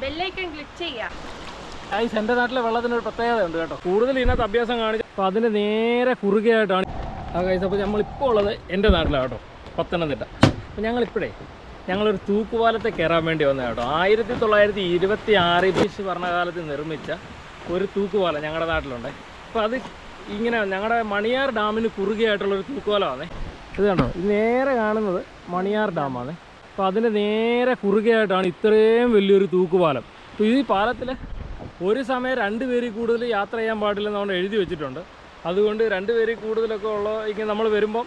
Bell icon click ചെയ്യാം. എൻ്റെ നാട്ടിലെ വെള്ളത്തിനൊരു പ്രത്യേകതയുണ്ട് കേട്ടോ. കൂടുതൽ ഇതിനകത്ത് അഭ്യാസം കാണിച്ചു. അപ്പോൾ അതിന് നേരെ കുറുകയായിട്ടാണ് ഗൈസ്. അപ്പോൾ നമ്മളിപ്പോൾ ഉള്ളത് എൻ്റെ നാട്ടിലാണ് കേട്ടോ, പത്തനംതിട്ട. അപ്പോൾ ഞങ്ങളൊരു തൂക്കുപാലത്തെ കയറാൻ വേണ്ടി വന്നത് കേട്ടോ. 1926 ബ്രിട്ടീഷ് ഭരണകാലത്ത് നിർമ്മിച്ച ഒരു തൂക്കുപാലം ഞങ്ങളുടെ നാട്ടിലുണ്ട്. അപ്പോൾ അത് ഇങ്ങനെ ഞങ്ങളുടെ മണിയാർ ഡാമിന് കുറുകയായിട്ടുള്ളൊരു തൂക്കുപാലമാണ്. ഇത് കണ്ടോ, ഇത് നേരെ കാണുന്നത് മണിയാർ ഡാമാണ്. അപ്പോൾ അതിൻ്റെ നേരെ കുറുകയായിട്ടാണ് ഇത്രയും വലിയൊരു തൂക്കുപാലം. അപ്പോൾ ഈ പാലത്തിൽ ഒരു സമയം 2 പേരിൽ കൂടുതൽ യാത്ര ചെയ്യാൻ പാടില്ലെന്ന് നമ്മൾ എഴുതി വെച്ചിട്ടുണ്ട്. അതുകൊണ്ട് 2 പേരിൽ കൂടുതലൊക്കെ ഉള്ള ഇങ്ങനെ നമ്മൾ വരുമ്പം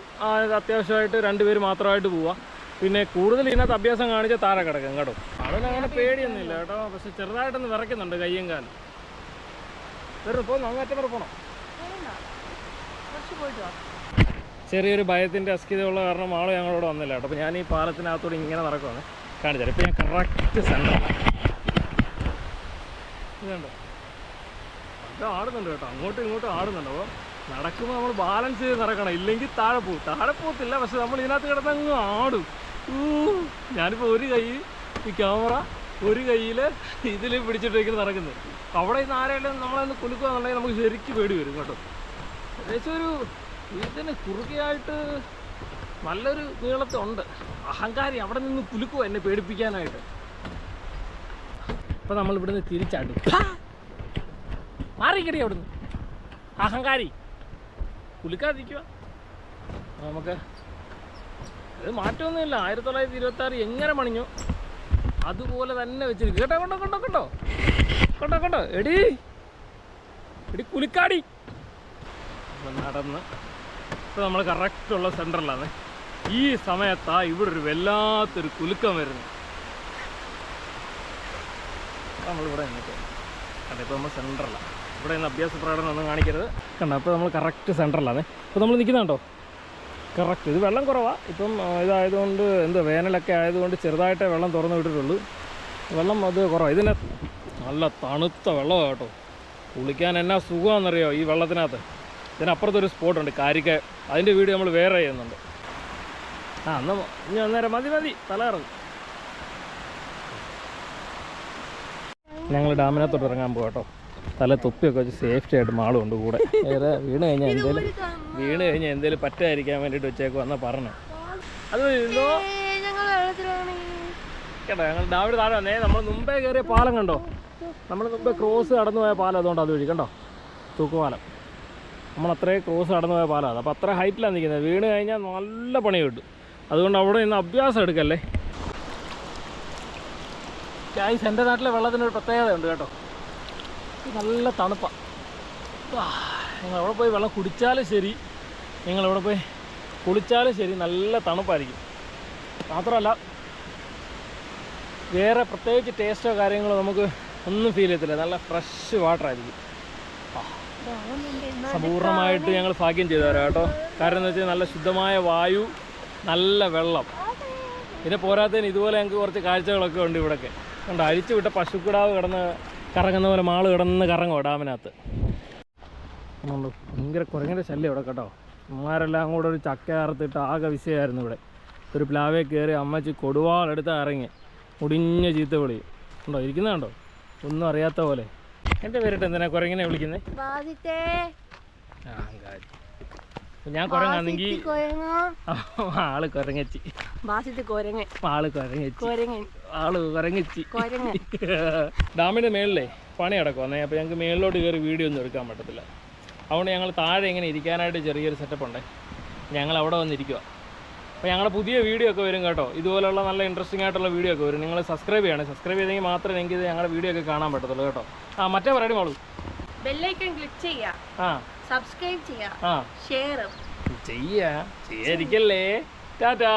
അത്യാവശ്യമായിട്ട് 2 പേര് മാത്രമായിട്ട് പോവാം. പിന്നെ കൂടുതൽ ഇതിനകത്ത് അഭ്യാസം കാണിച്ചാൽ താഴെ കിടക്കും കേട്ടോ. അതിനങ്ങനെ പേടിയൊന്നുമില്ല കേട്ടോ. പക്ഷെ ചെറുതായിട്ടൊന്ന് വിറയ്ക്കുന്നുണ്ട് കയ്യും കാലും. പോകുന്നു, അങ്ങേറ്റം വരെ പോകണം. ചെറിയൊരു ഭയത്തിൻ്റെ അസ്കിതയുള്ള കാരണം ആൾ ഞങ്ങളോട് വന്നില്ല കേട്ടോ. അപ്പോൾ ഞാൻ ഈ പാലത്തിനകത്തോട് ഇങ്ങനെ നടക്കുവാണ്, കാണിച്ചാൽ. ഇപ്പോൾ ഞാൻ കറക്റ്റ് സെൻറ്റർ ഇതുണ്ടോ, അത് ആടുന്നുണ്ട് കേട്ടോ, അങ്ങോട്ടും ഇങ്ങോട്ടും ആടുന്നുണ്ട്. അപ്പോൾ നടക്കുമ്പോൾ നമ്മൾ ബാലൻസ് ചെയ്ത് നടക്കണം, ഇല്ലെങ്കിൽ താഴെ പോകത്തില്ല. പക്ഷെ നമ്മൾ ഇതിനകത്ത് കിടന്നങ്ങ് ആടും. ഞാനിപ്പോൾ ഒരു കൈ ഈ ക്യാമറ, ഒരു കയ്യിൽ ഇതിൽ പിടിച്ചിട്ടേക്ക് നടക്കുന്നത്. അവിടെ നിന്ന് ആരെങ്കിലും നമ്മളൊന്ന് കുലുക്കുകയെന്നുണ്ടെങ്കിൽ നമുക്ക് ശരിക്കും പേടി വരും കേട്ടോ. ഏകദേശം ഒരു ഇതിന് കുറുകയായിട്ട് നല്ലൊരു നീളത്തുണ്ട്. അഹങ്കാരി അവിടെ നിന്ന് കുലുക്കുക എന്നെ പേടിപ്പിക്കാനായിട്ട്. അപ്പോൾ നമ്മൾ ഇവിടുന്ന് തിരിച്ചാടും. മാറിക്കടി അവിടുന്ന്, അഹങ്കാരി, കുലുക്കാതിരിക്കുക. നമുക്ക് ഇത് മാറ്റമൊന്നുമില്ല. 1926 എങ്ങനെ പണിഞ്ഞോ അതുപോലെ തന്നെ വെച്ചിരിക്കും കേട്ടോ. കണ്ടോ എടി കുലുക്കാടി. അപ്പം നടന്ന് ഇപ്പോൾ നമ്മൾ കറക്റ്റുള്ള സെൻറ്ററിലാണ്. ഈ സമയത്താണ് ഇവിടെ ഒരു വല്ലാത്തൊരു കുലുക്കം വരുന്നത്. നമ്മളിവിടെ നിന്നിട്ട് കണ്ടോ, ഇപ്പോൾ നമ്മൾ സെൻറ്ററിലാണ്. ഇവിടെ നിന്ന് അഭ്യാസ പ്രകടനം ഒന്നും കാണിക്കരുത് കണ്ടോ. അപ്പോൾ നമ്മൾ കറക്റ്റ് സെൻറ്ററിലാണ്. ഇപ്പോൾ നമ്മൾ നിൽക്കുന്നുണ്ടോ കറക്റ്റ്. ഇത് വെള്ളം കുറവാണ് ഇപ്പം. ഇതായതുകൊണ്ട് വേനലൊക്കെ ആയതുകൊണ്ട് ചെറുതായിട്ടേ വെള്ളം തുറന്നു വിട്ടിട്ടുള്ളൂ. വെള്ളം അത് കുറവാണ്. ഇതിന് നല്ല തണുത്ത വെള്ളമാണ് കേട്ടോ. കുളിക്കാൻ എന്നാ സുഖമാണെന്നറിയോ ഈ വെള്ളത്തിനകത്ത്. ഇതിനപ്പുറത്തൊരു സ്പോട്ടുണ്ട് കാരിക്ക, അതിൻ്റെ വീഡിയോ നമ്മൾ വേറെ ചെയ്യുന്നുണ്ട്. എന്നാൽ ഇനി അന്നേരം മതി തലയിറങ്ങും. ഞങ്ങൾ ഡാമിനകത്തോട്ട് ഇറങ്ങാൻ പോകാം കേട്ടോ. തല തൊപ്പിയൊക്കെ വെച്ച് സേഫ്റ്റി ആയിട്ട് മാളുണ്ട് കൂടെ. വേറെ വീണ് കഴിഞ്ഞാൽ എന്തേലും പറ്റാതിരിക്കാൻ വേണ്ടിയിട്ട് വെച്ചേക്കും എന്നാ പറഞ്ഞു. അത് കേട്ടോ, ഞങ്ങൾ ഡാമിന് താഴെ വന്നേ. നമ്മൾ മുമ്പേ കയറിയ പാലം കണ്ടോ, നമ്മൾ മുമ്പേ ക്രോസ് കടന്നു പോയ പാലം. അതുകൊണ്ട് അത് വഴി കണ്ടോ തൂക്കുപാലം. നമ്മൾ അത്രയും ക്രോസ് കടന്നു പോയ പാലം അത്. അപ്പോൾ അത്ര ഹൈറ്റിലാണ് നിൽക്കുന്നത്. വീണ് കഴിഞ്ഞാൽ നല്ല പണി കിട്ടും. അതുകൊണ്ട് അവിടെ നിന്ന് അഭ്യാസം എടുക്കല്ലേ. എൻ്റെ നാട്ടിലെ വെള്ളത്തിനൊരു പ്രത്യേകതയുണ്ട് കേട്ടോ. നല്ല തണുപ്പാണ്. നിങ്ങളവിടെ പോയി വെള്ളം കുടിച്ചാലും ശരി, നിങ്ങളവിടെ പോയി കുളിച്ചാലും ശരി, നല്ല തണുപ്പായിരിക്കും. മാത്രമല്ല വേറെ പ്രത്യേകിച്ച് ടേസ്റ്റോ കാര്യങ്ങളോ നമുക്ക് ഒന്നും ഫീൽ ചെയ്യത്തില്ല. നല്ല ഫ്രഷ് വാട്ടറായിരിക്കും. സമ്പൂർണ്ണമായിട്ട് ഞങ്ങൾ ഭാഗ്യം ചെയ്തവരാ കേട്ടോ. കാരണം എന്ന് വെച്ചാൽ നല്ല ശുദ്ധമായ വായു, നല്ല വെള്ളം. പിന്നെ പോരാത്തതിന് ഇതുപോലെ ഞങ്ങൾക്ക് കുറച്ച് കാഴ്ചകളൊക്കെ ഉണ്ട് ഇവിടെയൊക്കെ. കണ്ടോ, അഴിച്ചു വിട്ട പശുക്കിടാവ് കിടന്ന് കറങ്ങുന്ന പോലെ മാള് കിടന്ന് കറങ്ങുമോ ഡാമിനകത്ത്. ഭയങ്കര കുരങ്ങൻ്റെ ശല്യം ഇവിടെ കേട്ടോ. അമ്മമാരെല്ലാം കൂടെ ഒരു ചക്ക അറുത്തിട്ട് ആകെ വിഷയമായിരുന്നു ഇവിടെ. ഒരു പ്ലാവേ കയറി അമ്മച്ചി കൊടുവാളെടുത്ത് ഇറങ്ങി മുടിഞ്ഞ ചീത്ത വിളി ഉണ്ടോ ഇരിക്കുന്നുണ്ടോ, ഒന്നും അറിയാത്ത പോലെ. എൻ്റെ പേരിട്ട് എന്തിനാ കുരങ്ങനെ വിളിക്കുന്നത്? ഞാൻ കുരങ്ങാണെങ്കിൽ ആള് കുരങ്ങച്ചി, ആള് കുരങ്ങച്ചി. ഡാമിൻ്റെ മേളിലേ പണി കിടക്കുവന്നേ. അപ്പോൾ ഞങ്ങൾക്ക് മേളിലോട്ട് കയറി വീഡിയോ ഒന്നും എടുക്കാൻ പറ്റത്തില്ല. അതുകൊണ്ട് ഞങ്ങൾ താഴെ ഇങ്ങനെ ഇരിക്കാനായിട്ട് ചെറിയൊരു സെറ്റപ്പ് ഉണ്ട്. ഞങ്ങൾ അവിടെ വന്നിരിക്കുക. അപ്പോൾ ഞങ്ങളുടെ പുതിയ വീഡിയോ ഒക്കെ വരും കേട്ടോ. ഇതുപോലുള്ള നല്ല ഇൻട്രസ്റ്റിംഗ് ആയിട്ടുള്ള വീഡിയോ ഒക്കെ വരും. നിങ്ങൾ സബ്സ്ക്രൈബ് ചെയ്യണം. സബ്സ്ക്രൈബ് ചെയ്തെങ്കിൽ മാത്രമേ എനിക്ക് ഞങ്ങളുടെ വീഡിയോ ഒക്കെ കാണാൻ പറ്റത്തുള്ളൂ കേട്ടോ. മറ്റേ പറയടി മോളൂ, ബെല്ലൈക്കൺ ക്ലിക്ക് ചെയ്യാം, സബ്സ്ക്രൈബ് ചെയ്യാം, ഷെയർ ചെയ്യാതിരിക്കല്ലേ. ടാറ്റാ.